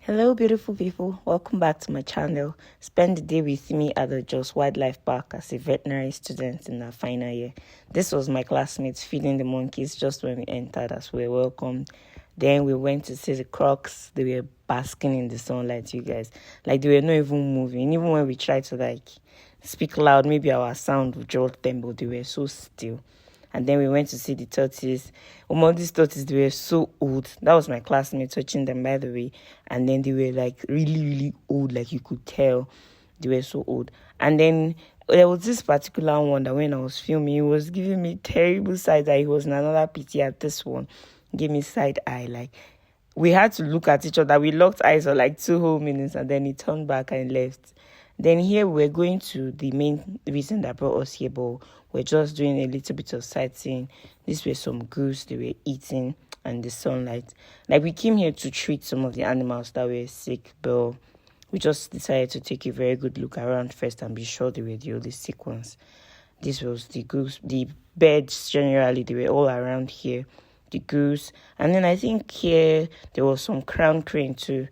Hello, beautiful people. Welcome back to my channel. Spend the day with me at the Jos Wildlife Park as a veterinary student in our final year. This was my classmates feeding the monkeys just when we entered as we were welcomed. Then we went to see the crocs. They were basking in the sunlight, you guys. Like, they were not even moving. Even when we tried to, speak loud, maybe our sound would jolt them, but they were so still. And then we went to see the tortoise. These tortoises, they were so old. That was my classmate touching them, by the way. And then they were really, really old. Like, you could tell they were so old. And then there was this particular one that when I was filming, it was giving me terrible side eye. He was in another pity at this one. Gave me side eye. We had to look at each other. We locked eyes for 2 whole minutes, and then he turned back and left. Then here we're going to the main reason that brought us here, but we're just doing a little bit of sightseeing. These were some goose they were eating and the sunlight. We came here to treat some of the animals that were sick, but we just decided to take a very good look around first and be sure they were the only sick ones. This was the goose, the birds generally, they were all around here. The goose, and then I think here there was some crown crane too.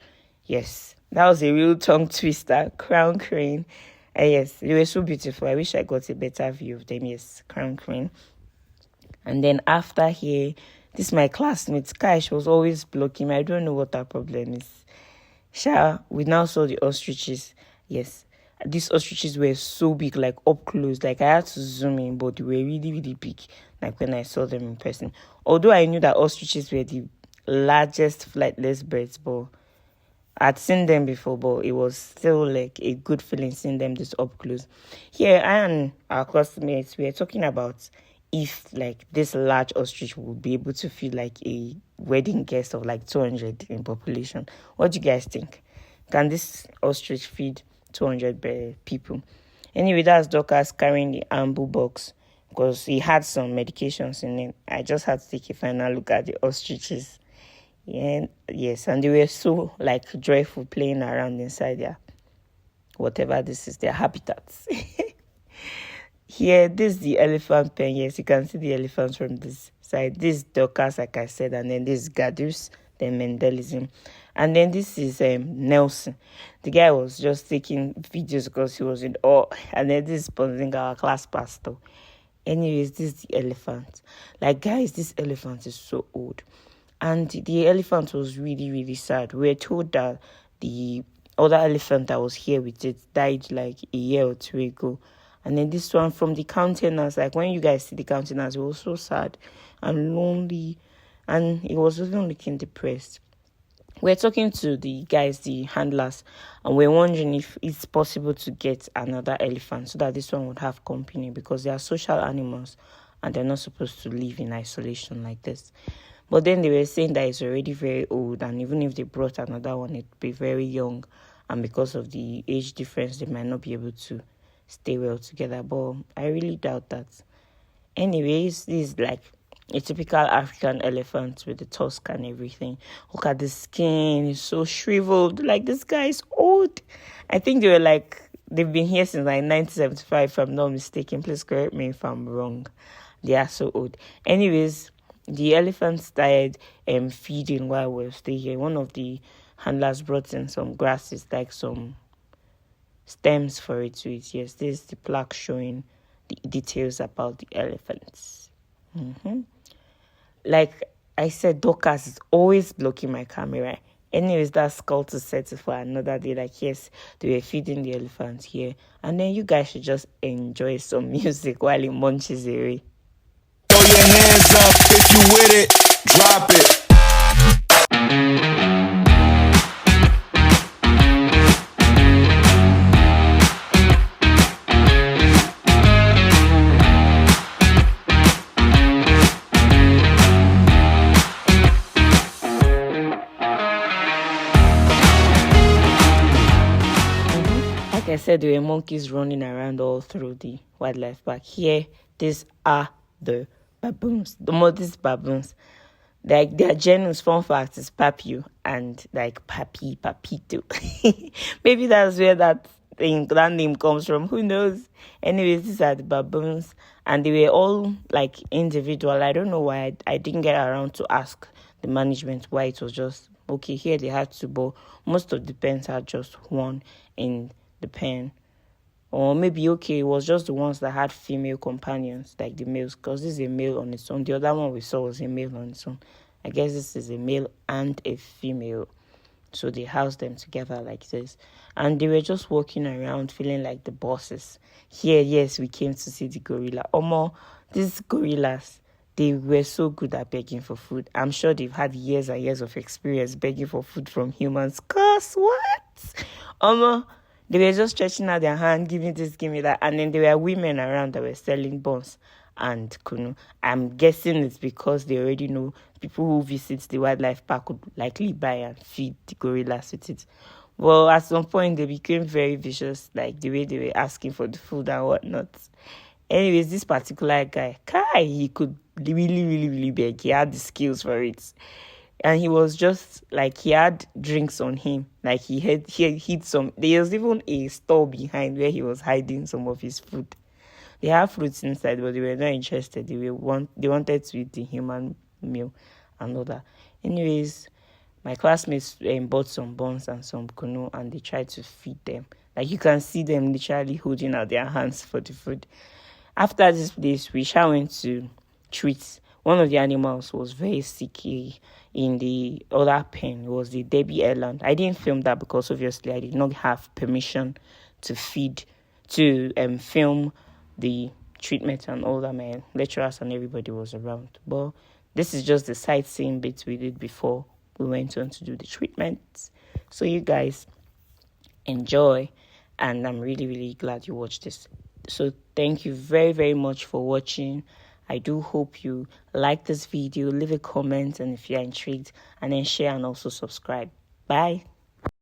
Yes, that was a real tongue twister. Crown crane. Yes, they were so beautiful. I wish I got a better view of them. Yes, crown crane. And then after here, this my classmate Kai. She was always blocking me. I don't know what her problem is. We now saw the ostriches. Yes, these ostriches were so big, up close. I had to zoom in, but they were really, really big. When I saw them in person. Although I knew that ostriches were the largest flightless birds, but I'd seen them before, but it was still a good feeling seeing them this up close. Here, I and our classmates, we are talking about if this large ostrich would be able to feed a wedding guest of 200 in population. What do you guys think? Can this ostrich feed 200 people? Anyway, that's Dorcas carrying the ambu box because he had some medications in it. I just had to take a final look at the ostriches. Yeah, yes, and they were so joyful playing around inside their whatever this is, their habitats. Here, this is the elephant pen. Yes, you can see the elephants from this side. This is Dorcas, like I said, and then this is Gadus, then Mendelism. And then this is Nelson. The guy was just taking videos because he was in awe. And then this is Ponzinga, our class pastor. Anyways, this is the elephant. Guys, this elephant is so old. And the elephant was really, really sad. We were told that the other elephant that was here with it died a year or 2 ago. And then this one from the countenance, when you guys see the countenance, it was so sad and lonely. And it was even looking depressed. We're talking to the guys, the handlers, and we're wondering if it's possible to get another elephant so that this one would have company because they are social animals and they're not supposed to live in isolation like this. But then they were saying that it's already very old, and even if they brought another one, it'd be very young. And because of the age difference, they might not be able to stay well together. But I really doubt that. Anyways, this is a typical African elephant with the tusk and everything. Look at the skin. It's so shriveled. This guy is old. I think they were they've been here since 1975, if I'm not mistaken. Please correct me if I'm wrong. They are so old. Anyways, the elephants started feeding while we were staying here. One of the handlers brought in some grasses, some stems for it to eat. Yes, this is the plaque showing the details about the elephants. Like I said, Dorcas is always blocking my camera. Anyways, that's call to settle for another day. Yes, they were feeding the elephants here. And then you guys should just enjoy some music while it munches away. Throw your hands up if you with it. Drop it. Like I said, there were monkeys running around all through the wildlife park. Here, these are the baboons, the modest baboons. Their genus, fun fact, is Papu and Papi, Papito. Maybe that's where that name comes from. Who knows? Anyways, these are the baboons, and they were all individual. I don't know why I didn't get around to ask the management why it was just Okay, here they had two, but most of the pens had just one in the pen. Or maybe, okay, it was just the ones that had female companions, like the males, because this is a male on its own. The other one we saw was a male on its own. I guess this is a male and a female. So they housed them together like this. And they were just walking around feeling like the bosses. Here, yes, we came to see the gorilla. Omo, these gorillas, they were so good at begging for food. I'm sure they've had years and years of experience begging for food from humans. Cause what? Omo, they were just stretching out their hand, giving this, giving that. And then there were women around that were selling buns and kunu. I'm guessing it's because they already know people who visit the wildlife park would likely buy and feed the gorillas with it. Well, at some point, they became very vicious, like the way they were asking for the food and whatnot. Anyways, this particular guy, Kai, he could really, really, really beg. He had the skills for it. And he was just like, he had drinks on him. Like he had hid some. There was even a store behind where he was hiding some of his food. They have fruits inside, but they were not interested. They wanted to eat the human meal and all that. Anyways, my classmates bought some buns and some kunu, and they tried to feed them. Like you can see them literally holding out their hands for the food. After this place, we shall went to treat. One of the animals was very sick in the other pen. It was the Debbie Island. I didn't film that because obviously I did not have permission to film the treatment and all that. My lecturers and everybody was around. But this is just the sightseeing bit we did before we went on to do the treatment. So you guys enjoy, and I'm really, really glad you watched this. So thank you very, very much for watching. I do hope you like this video. Leave a comment, and if you're intrigued, and then share and also subscribe. Bye.